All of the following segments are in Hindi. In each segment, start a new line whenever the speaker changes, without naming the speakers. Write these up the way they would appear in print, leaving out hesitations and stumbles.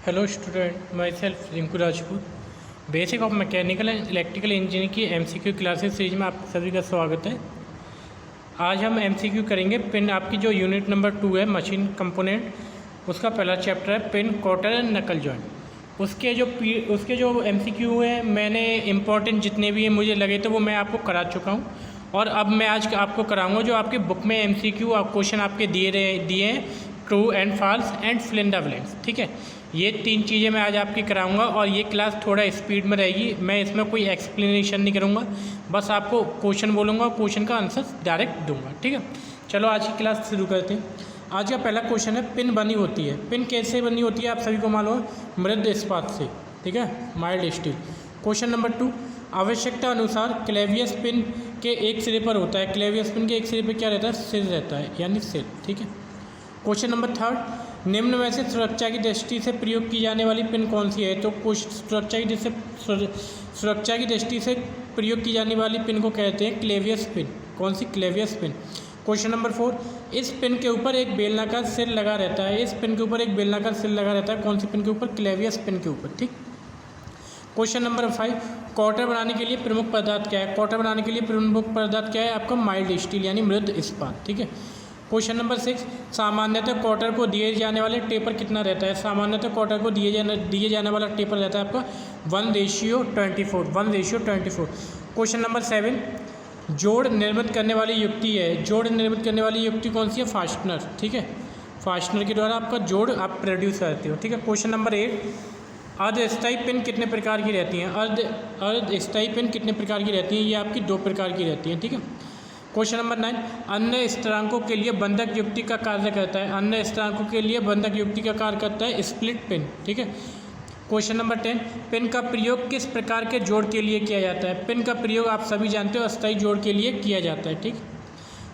Hello student, my self Rinku Rajput. Basic of mechanical and electrical engineering की एमसीक्यू क्लासेस सीरीज में आप सभी का स्वागत है। आज हम एमसीक्यू करेंगे पिन। आपकी जो यूनिट नंबर 2 है मशीन कंपोनेंट, उसका पहला चैप्टर है पिन, कॉटर एंड नकल जॉइंट। उसके जो एमसीक्यू है, मैंने इंपॉर्टेंट जितने भी हैं मुझे लगे तो वो मैं आपको करा चुका हूँ, और अब मैं आज आपको कराऊंगा जो आपके बुक में एमसीक्यू क्वेश्चन आपके दिए हैं, true and false and fill in the blanks. ठीक है, ये 3 चीज़ें मैं आज आपकी कराऊंगा, और ये क्लास थोड़ा स्पीड में रहेगी। मैं इसमें कोई एक्सप्लेनेशन नहीं करूँगा, बस आपको क्वेश्चन बोलूँगा और क्वेश्चन का आंसर डायरेक्ट दूंगा। ठीक है, चलो आज की क्लास शुरू करते हैं। आज का पहला क्वेश्चन है, पिन बनी होती है। पिन कैसे बनी होती है आप सभी को मालूम है, मृद इस्पात से। ठीक है, माइल्ड स्टील। क्वेश्चन नंबर 2, आवश्यकता अनुसार क्लेवियस पिन के एक सिरे पर होता है। क्लेवियस पिन के एक सिरे पर क्या रहता है? सिर रहता है, यानी सिर। ठीक है। क्वेश्चन नंबर 3, निम्न में से सुरक्षा की दृष्टि से प्रयोग की जाने वाली पिन कौन सी है? तो सुरक्षा की दृष्टि से प्रयोग की जाने वाली पिन को कहते हैं क्लेवियस पिन। कौन सी? Clevis pin. क्वेश्चन नंबर 4, इस पिन के ऊपर एक बेलनाकार सिर लगा रहता है। इस पिन के ऊपर एक बेलनाकार सिर लगा रहता है। कौन सी पिन के ऊपर? क्लेवियस पिन के ऊपर। ठीक। क्वेश्चन नंबर 5, कॉटर बनाने के लिए प्रमुख पदार्थ क्या है? कॉटर बनाने के लिए प्रमुख पदार्थ क्या है आपका? माइल्ड स्टील, यानी मृद इस्पात। ठीक है। क्वेश्चन नंबर 6, सामान्यतः कॉटर को दिए जाने वाले टेपर कितना रहता है? सामान्यतः कॉटर को दिए जाने वाला टेपर रहता है आपका 1:24। 1:24। क्वेश्चन नंबर 7, जोड़ निर्मित करने वाली युक्ति है। जोड़ निर्मित करने वाली युक्ति कौन सी है? फास्टनर। ठीक है, फास्टनर के द्वारा आपका जोड़ आप प्रोड्यूस करते हो। ठीक है। क्वेश्चन नंबर 8, अर्धस्थायी पिन कितने प्रकार की रहती हैं? अर्धस्थायी पिन कितने प्रकार की रहती हैं? ये आपकी 2 प्रकार की रहती हैं। ठीक है। क्वेश्चन नंबर 9, अन्य स्थिरांकों के लिए बंधक युक्ति का कार्य करता है। अन्य स्थिरांकों के लिए बंधक युक्ति का कार्य करता है स्प्लिट पिन। ठीक है। क्वेश्चन नंबर 10, पिन का प्रयोग किस प्रकार के जोड़ के लिए किया जाता है? पिन का प्रयोग आप सभी जानते हो अस्थायी जोड़ के लिए किया जाता है। ठीक।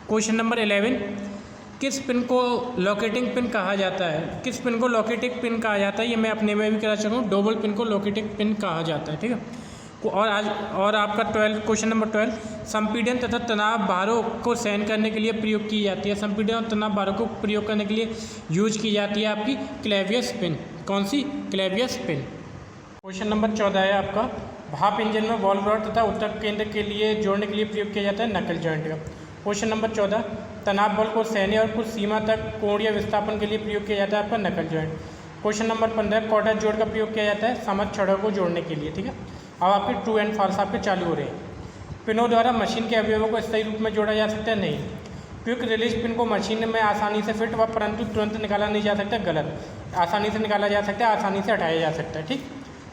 क्वेश्चन नंबर 11, किस पिन को लॉकेटिंग पिन कहा जाता है? किस पिन को लॉकेटिंग पिन कहा जाता है? ये मैं अपने में भी करा चुका हूँ। डबल पिन को लॉकेटिंग पिन कहा जाता है। ठीक है। और आपका 12, क्वेश्चन नंबर 12, संपीड़न तथा तनाव भारों को सहन करने के लिए प्रयोग की जाती है। संपीड़न और तनाव भारों को प्रयोग करने के लिए यूज की जाती है आपकी क्लेवियस पिन। कौन सी? Clevis pin. क्वेश्चन नंबर 14 है आपका, भाप इंजन में बॉल रॉड तथा उत्तक केंद्र के लिए जोड़ने के लिए प्रयोग किया जाता है नकल जॉइंट का। क्वेश्चन नंबर 14, तनाव बल को सहने और कुछ सीमा तक कोणीय विस्थापन के लिए प्रयोग किया जाता है आपका नकल जॉइंट। क्वेश्चन नंबर 15, कॉटर जोड़ का प्रयोग किया जाता है समझ छड़ों को जोड़ने के लिए। ठीक है। अब आपके ट्रू एंड फॉल्स आपके चालू हो रहे हैं। पिनों द्वारा मशीन के अवयवों को स्थायी रूप में जोड़ा जा सकता है? नहीं। क्विक रिलीज पिन को मशीन में आसानी से फिट व परंतु तुरंत निकाला नहीं जा सकता? गलत। आसानी से निकाला जा सकता है, आसानी से हटाया जा सकता है। ठीक।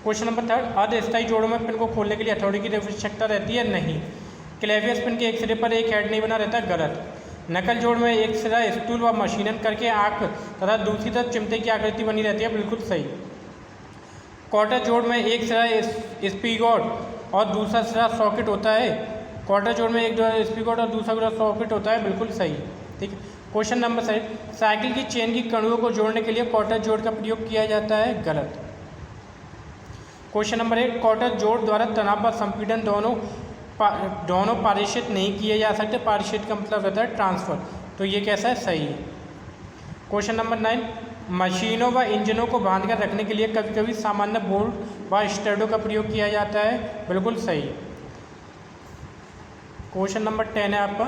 क्वेश्चन नंबर 3, अस्थायी जोड़ों में पिन को खोलने के लिए हथौड़ी की आवश्यकता रहती है? नहीं। क्लेवियस पिन के एक सिरे पर एक हेड नहीं बना रहता? गलत। नकल जोड़ में एक सिरा स्टूल व मशीनन करके आँख तथा दूसरी तरफ चिमटे की आकृति बनी रहती है? बिल्कुल सही। क्वार्टर जोड़ में एक सिरा स्पीगॉट और दूसरा सिरा सॉकेट होता है। क्वार्टर जोड़ में एक स्पीगॉट और दूसरा सॉकेट होता है? बिल्कुल सही। ठीक है। क्वेश्चन नंबर 7, साइकिल की चेन की कड़ुओं को जोड़ने के लिए क्वार्टर जोड़ का प्रयोग किया जाता है? गलत। क्वेश्चन नंबर 8, क्वार्टर जोड़ द्वारा तनाव व संपीड़न दोनों पारिषित नहीं किए जा सकते। पारिषित का मतलब रहता है ट्रांसफर, तो ये कैसा है? सही है। क्वेश्चन नंबर 9, मशीनों व इंजनों को बांध कर रखने के लिए कभी कभी सामान्य बोल्ट व स्टडों का प्रयोग किया जाता है? बिल्कुल सही। क्वेश्चन नंबर 10 है आपका,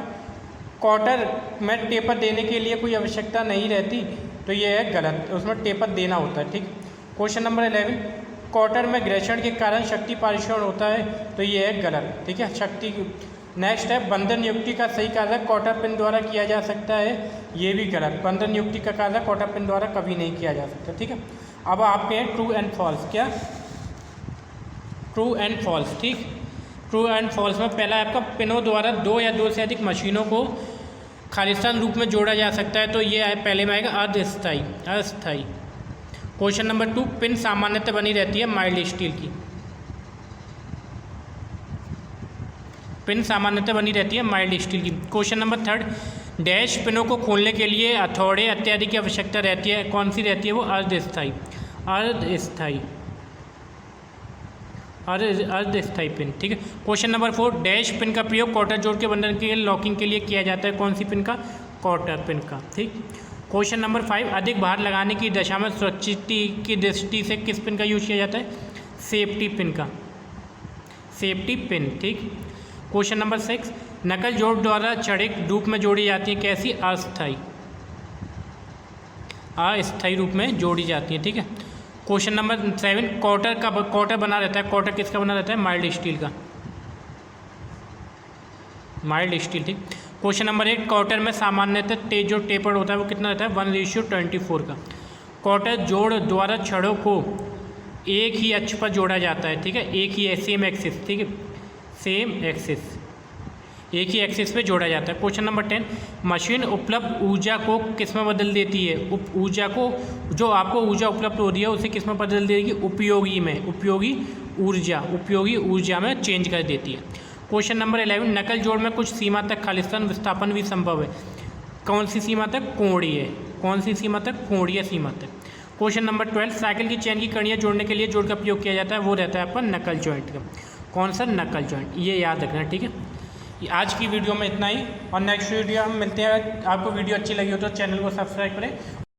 क्वार्टर में टेपर देने के लिए कोई आवश्यकता नहीं रहती? तो ये है गलत, उसमें टेपर देना होता है। ठीक। क्वेश्चन नंबर 11, क्वार्टर में घर्षण के कारण शक्ति पारिषण होता है? तो ये है गलत। ठीक है, शक्ति। नेक्स्ट है, बंधन युक्ति का सही कार्य क्वार्टर पिन द्वारा किया जा सकता है? ये भी गलत। बंधन युक्ति का कार्य क्वार्टर पिन द्वारा कभी नहीं किया जा सकता। ठीक है। अब आपके हैं ट्रू एंड फॉल्स। क्या? True and false. ठीक। ट्रू एंड फॉल्स में पहला आपका, पिनों द्वारा 2 या 2 से अधिक मशीनों को खालिस्तान रूप में जोड़ा जा सकता है? तो ये है पहले में आएगा अस्थायी। अस्थायी। क्वेश्चन नंबर 2, पिन सामान्यतः बनी रहती है माइल्ड स्टील की। पिन सामान्यतः बनी रहती है माइल्ड स्टील की। क्वेश्चन नंबर 3, डैश पिनों को खोलने के लिए हथौड़े इत्यादि की आवश्यकता रहती है? कौन सी रहती है? वो अर्धस्थायी। अर्धस्थायी। अर्धस्थायी पिन। ठीक है। क्वेश्चन नंबर 4, डैश पिन का प्रयोग क्वार्टर जोड़ के बंधन के लिए लॉकिंग के लिए किया जाता है? कौन सी पिन का? क्वार्टर पिन का। ठीक। क्वेश्चन नंबर 5, अधिक भार लगाने की दशा में सुरक्षित की दृष्टि से किस पिन का यूज किया जाता है? सेफ्टी पिन का, सेफ्टी पिन। ठीक। क्वेश्चन नंबर 6, नकल जोड़ द्वारा छड़ें रूप में जोड़ी जाती हैं, कैसी? अस्थायी, अस्थायी रूप में जोड़ी जाती है। ठीक है। क्वेश्चन नंबर 7, क्वार्टर बना रहता है, क्वार्टर किसका बना रहता है? माइल्ड स्टील का, माइल्ड स्टील। ठीक। क्वेश्चन नंबर 8, क्वार्टर में सामान्यतः जो टेपर्ड होता है वो कितना रहता है? 1:24 का। क्वार्टर जोड़ द्वारा छड़ों को एक ही अक्ष पर जोड़ा जाता है। ठीक है, एक ही सेम एक्सिस। ठीक है, सेम एक्सिस, एक ही एक्सिस पे जोड़ा जाता है। क्वेश्चन नंबर 10, मशीन उपलब्ध ऊर्जा को किस में बदल देती है? ऊर्जा को, जो आपको ऊर्जा उपलब्ध हो रही है उसे किस में बदल देगी? उपयोगी में, उपयोगी ऊर्जा में चेंज कर देती है। क्वेश्चन नंबर 11, नकल जोड़ में कुछ सीमा तक खालिस्तान विस्थापन भी संभव है, कौन सी सीमा तक? कोणीय, कौन सी सीमा तक? कोणीय सीमा तक। क्वेश्चन नंबर 12, साइकिल की चेन की कड़ियाँ जोड़ने के लिए जोड़ का उपयोग किया जाता है, वो रहता है आपका नकल जॉइंट का। कौन सा? नकल जॉइंट, ये याद रखना। ठीक है, आज की वीडियो में इतना ही, और नेक्स्ट वीडियो हम मिलते हैं। आपको वीडियो अच्छी लगी हो तो चैनल को सब्सक्राइब करें।